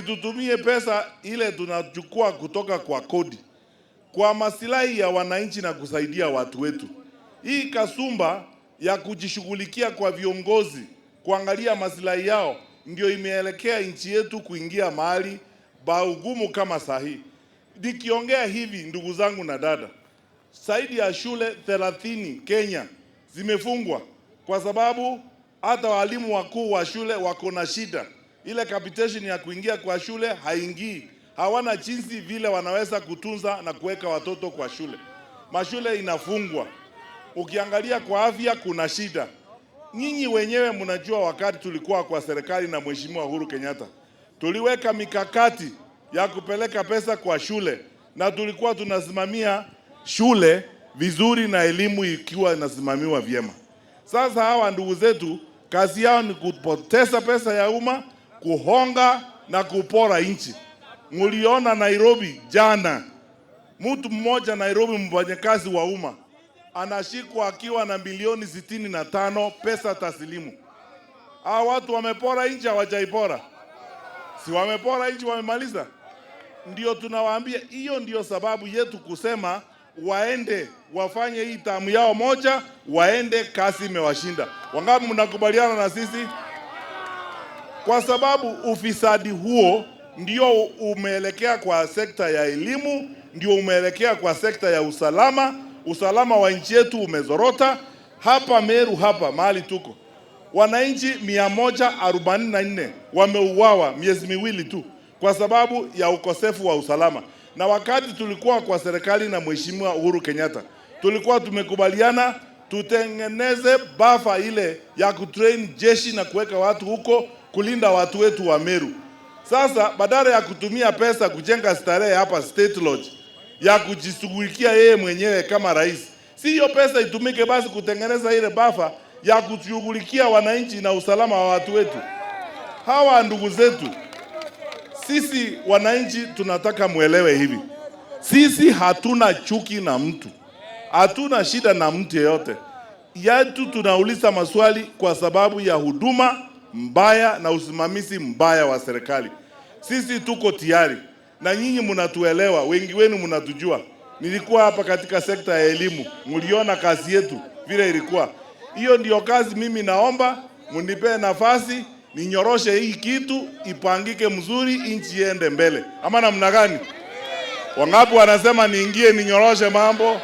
Tutumie pesa ile tunachukua kutoka kwa kodi kwa maslahi ya wananchi na kusaidia watu wetu. Hii kasumba ya kujishughulikia kwa viongozi kuangalia maslahi yao ndio imeelekea nchi yetu kuingia mahali ugumu kama sahi. Nikiongea hivi, ndugu zangu na dada, zaidi ya shule 30 Kenya zimefungwa kwa sababu hata walimu wakuu wa shule wako na shida. Ile capitation ya kuingia kwa shule haingii. Hawana jinsi vile wanaweza kutunza na kuweka watoto kwa shule. Mashule inafungwa. Ukiangalia kwa afya kuna shida. Nyinyi wenyewe mnajua wakati tulikuwa kwa serikali na Mheshimiwa Uhuru Kenyatta, tuliweka mikakati ya kupeleka pesa kwa shule na tulikuwa tunasimamia shule vizuri na elimu ikiwa inasimamiwa vyema. Sasa hawa ndugu zetu kazi yao ni kupoteza pesa ya umma, kuhonga na kupora nchi. Muliona Nairobi jana, mtu mmoja Nairobi, mfanyakazi wa umma, anashikwa akiwa na milioni 65 pesa taslimu. Hao watu wamepora nchi, hawajaipora? Si wamepora nchi, wamemaliza? Ndio tunawaambia, hiyo ndio sababu yetu kusema waende wafanye hii tamu yao moja, waende, kasi imewashinda. Wangapi mnakubaliana na sisi? Kwa sababu ufisadi huo ndio umeelekea kwa sekta ya elimu, ndio umeelekea kwa sekta ya usalama. Usalama wa nchi yetu umezorota. Hapa Meru, hapa mahali tuko, wananchi 144 wameuawa miezi miwili tu kwa sababu ya ukosefu wa usalama. Na wakati tulikuwa kwa serikali na Mheshimiwa Uhuru Kenyatta, tulikuwa tumekubaliana tutengeneze bafa ile ya kutrain jeshi na kuweka watu huko kulinda watu wetu wa Meru. Sasa badala ya kutumia pesa kujenga starehe hapa State Lodge ya kujishughulikia yeye mwenyewe kama rais, si hiyo pesa itumike basi kutengeneza ile bafa ya kushughulikia wananchi na usalama wa watu wetu. Hawa ndugu zetu, sisi wananchi tunataka muelewe hivi. Sisi hatuna chuki na mtu. Hatuna shida na mtu yeyote. Yetu tunauliza maswali kwa sababu ya huduma mbaya na usimamizi mbaya wa serikali. Sisi tuko tayari na nyinyi mnatuelewa, wengi wenu mnatujua. Nilikuwa hapa katika sekta ya elimu, mliona kazi yetu vile ilikuwa. Hiyo ndio kazi mimi naomba mnipe nafasi ninyoroshe hii kitu ipangike mzuri, nchi iende mbele. Ama namna gani? Wangapi wanasema niingie ninyoroshe mambo?